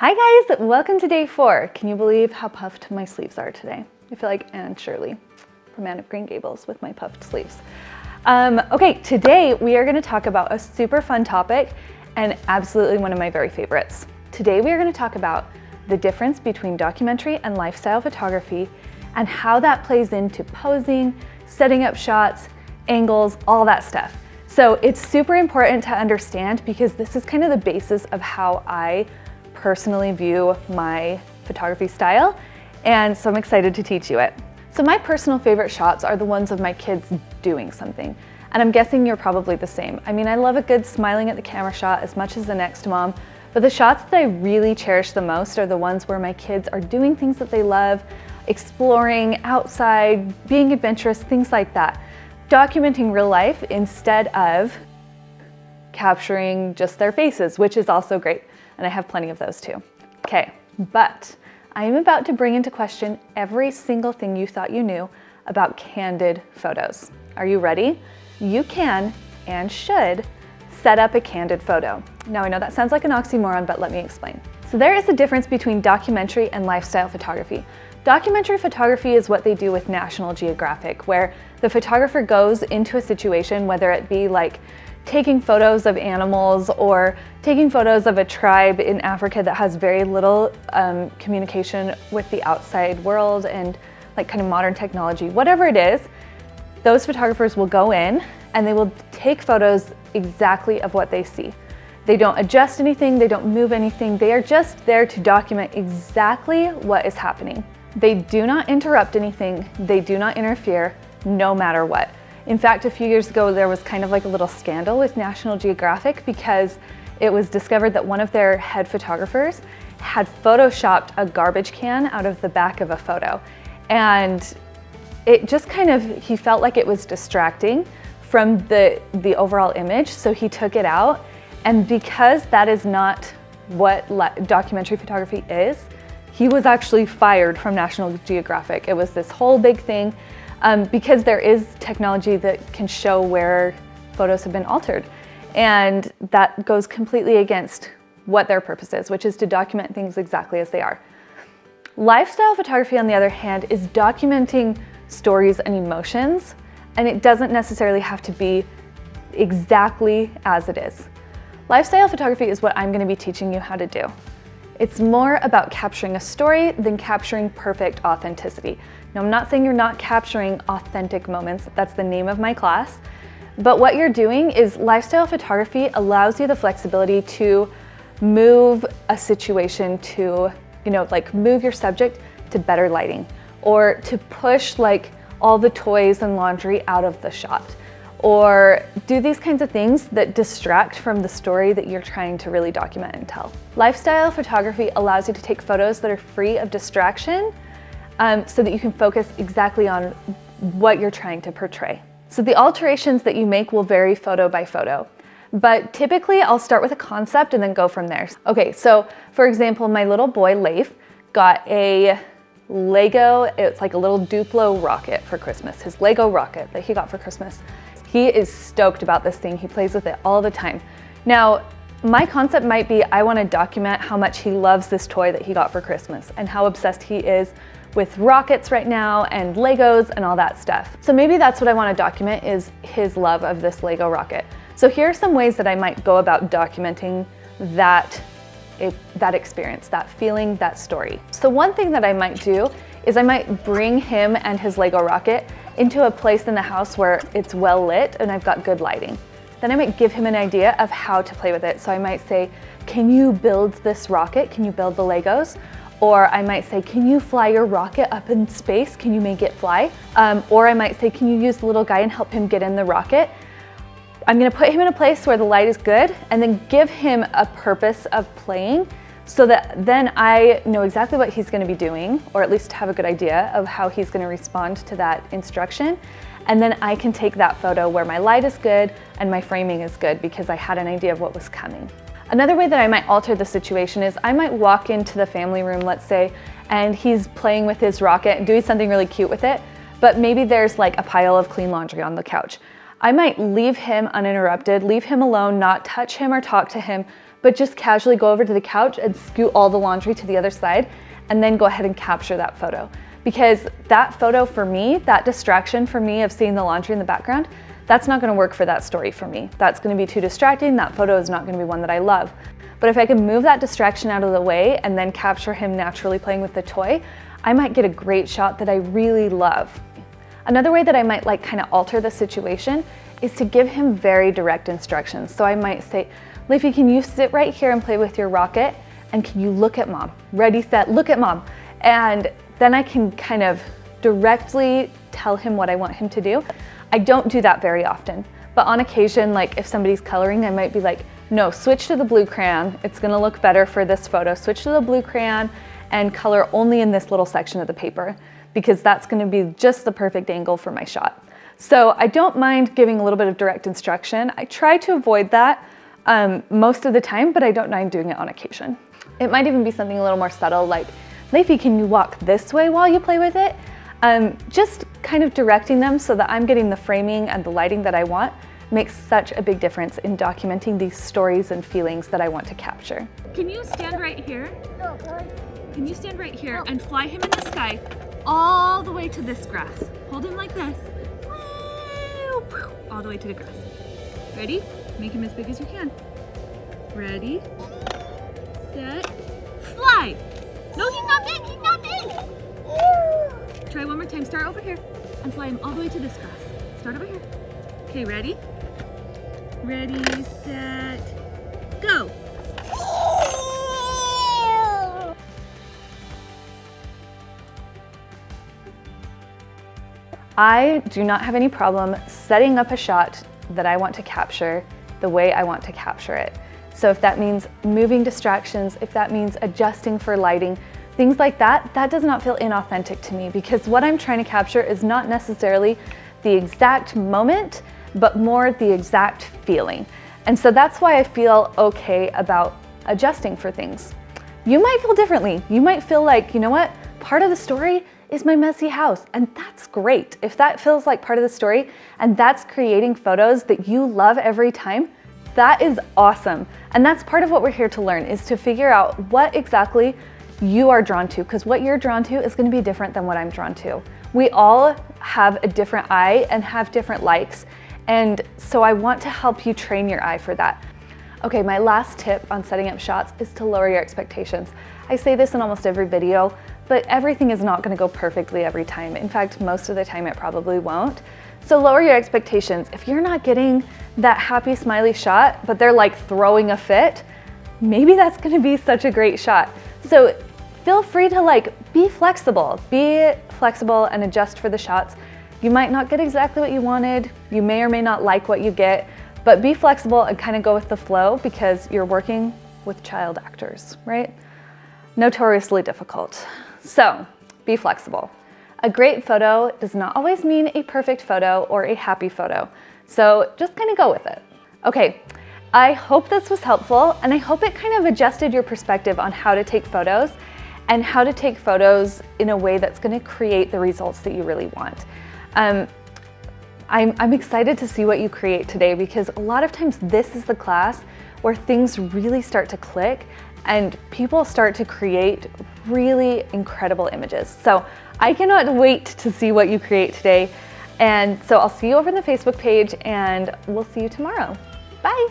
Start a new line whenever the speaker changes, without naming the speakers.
Hi guys, welcome to day 4. Can you believe how puffed my sleeves are today? I feel like Anne Shirley from Anne of Green Gables with my puffed sleeves. Okay, today we are going to talk about a super fun topic and absolutely one of my very favorites. Today we are going to talk about the difference between documentary and lifestyle photography and how that plays into posing, setting up shots, angles, all that stuff. So it's super important to understand because this is kind of the basis of how I personally view my photography style, and so I'm excited to teach you it. So my personal favorite shots are the ones of my kids doing something, and I'm guessing you're probably the same. I mean, I love a good smiling at the camera shot as much as the next mom, but the shots that I really cherish the most are the ones where my kids are doing things that they love, exploring outside, being adventurous, things like that. Documenting real life instead of capturing just their faces, which is also great. And I have plenty of those too. Okay, but I am about to bring into question every single thing you thought you knew about candid photos. Are you ready? You can and should set up a candid photo. Now I know that sounds like an oxymoron, but let me explain. So there is a difference between documentary and lifestyle photography. Documentary photography is what they do with National Geographic, where the photographer goes into a situation, whether it be like taking photos of animals or taking photos of a tribe in Africa that has very little communication with the outside world and like kind of modern technology, whatever it is, those photographers will go in and they will take photos exactly of what they see. They don't adjust anything, they don't move anything, they are just there to document exactly what is happening. They do not interrupt anything, they do not interfere, no matter what. In fact, a few years ago, there was kind of like a little scandal with National Geographic because it was discovered that one of their head photographers had photoshopped a garbage can out of the back of a photo. And it just kind of, he felt like it was distracting from the overall image, so he took it out. And because that is not what documentary photography is, he was actually fired from National Geographic. It was this whole big thing. Because there is technology that can show where photos have been altered. And that goes completely against what their purpose is, which is to document things exactly as they are. Lifestyle photography, on the other hand, is documenting stories and emotions, and it doesn't necessarily have to be exactly as it is. Lifestyle photography is what I'm going to be teaching you how to do. It's more about capturing a story than capturing perfect authenticity. Now, I'm not saying you're not capturing authentic moments, that's the name of my class, but what you're doing is lifestyle photography allows you the flexibility to move a situation to, like move your subject to better lighting, or to push like all the toys and laundry out of the shot, or do these kinds of things that distract from the story that you're trying to really document and tell. Lifestyle photography allows you to take photos that are free of distraction so that you can focus exactly on what you're trying to portray. So the alterations that you make will vary photo by photo, but typically I'll start with a concept and then go from there. Okay, so for example, my little boy Leif got a Lego, it's like a little Duplo rocket for Christmas, his Lego rocket that he got for Christmas. He is stoked about this thing. He plays with it all the time. Now, my concept might be I want to document how much he loves this toy that he got for Christmas and how obsessed he is with rockets right now and Legos and all that stuff. So maybe that's what I want to document, is his love of this Lego rocket. So here are some ways that I might go about documenting that experience, that feeling, that story. So one thing that I might do is I might bring him and his Lego rocket into a place in the house where it's well lit and I've got good lighting. Then I might give him an idea of how to play with it. So I might say, can you build this rocket? Can you build the Legos? Or I might say, can you fly your rocket up in space? Can you make it fly? Or I might say, can you use the little guy and help him get in the rocket? I'm gonna put him in a place where the light is good and then give him a purpose of playing so that then I know exactly what he's gonna be doing, or at least have a good idea of how he's gonna respond to that instruction. And then I can take that photo where my light is good and my framing is good because I had an idea of what was coming. Another way that I might alter the situation is I might walk into the family room, let's say, and he's playing with his rocket and doing something really cute with it, but maybe there's like a pile of clean laundry on the couch. I might leave him uninterrupted, leave him alone, not touch him or talk to him, but just casually go over to the couch and scoot all the laundry to the other side and then go ahead and capture that photo. Because that photo for me, that distraction for me of seeing the laundry in the background, that's not gonna work for that story for me. That's gonna be too distracting. That photo is not gonna be one that I love. But if I can move that distraction out of the way and then capture him naturally playing with the toy, I might get a great shot that I really love. Another way that I might like kind of alter the situation is to give him very direct instructions. So I might say, Leafy, can you sit right here and play with your rocket? And can you look at mom? Ready, set, look at mom. And then I can kind of directly tell him what I want him to do. I don't do that very often, but on occasion, like if somebody's coloring, I might be like, no, switch to the blue crayon. It's gonna look better for this photo. Switch to the blue crayon and color only in this little section of the paper, because that's gonna be just the perfect angle for my shot. So I don't mind giving a little bit of direct instruction. I try to avoid that most of the time, but I don't mind doing it on occasion. It might even be something a little more subtle, like, Leafy, can you walk this way while you play with it? Just kind of directing them so that I'm getting the framing and the lighting that I want makes such a big difference in documenting these stories and feelings that I want to capture.
Can you stand right here? Can you stand right here and fly him in the sky all the way to this grass? Hold him like this. All the way to the grass. Ready? Make him as big as you can. Ready, set, fly! No, he's not big, he's not big! Try one more time, start over here and fly him all the way to this grass. Start over here. Okay, ready? Ready, set, go!
I do not have any problem setting up a shot that I want to capture the way I want to capture it. So if that means moving distractions, if that means adjusting for lighting, things like that, that does not feel inauthentic to me, because what I'm trying to capture is not necessarily the exact moment, but more the exact feeling. And so that's why I feel okay about adjusting for things. You might feel differently. You might feel like, you know what, part of the story is my messy house, and that's great. If that feels like part of the story and that's creating photos that you love every time, that is awesome. And that's part of what we're here to learn, is to figure out what exactly you are drawn to, because what you're drawn to is going to be different than what I'm drawn to. We all have a different eye and have different likes, and so I want to help you train your eye for that. Okay, my last tip on setting up shots is to lower your expectations. I say this in almost every video, but everything is not going to go perfectly every time. In fact, most of the time it probably won't. So lower your expectations. If you're not getting that happy smiley shot, but they're like throwing a fit, maybe that's going to be such a great shot. So feel free to be flexible and adjust for the shots. You might not get exactly what you wanted. You may or may not like what you get, but be flexible and kind of go with the flow, because you're working with child actors, right? Notoriously difficult. So be flexible. A great photo does not always mean a perfect photo or a happy photo. So just kind of go with it. Okay, I hope this was helpful, and I hope it kind of adjusted your perspective on how to take photos and how to take photos in a way that's going to create the results that you really want. I'm excited to see what you create today, because a lot of times this is the class where things really start to click and people start to create really incredible images. So I cannot wait to see what you create today. And so I'll see you over on the Facebook page, and we'll see you tomorrow. Bye.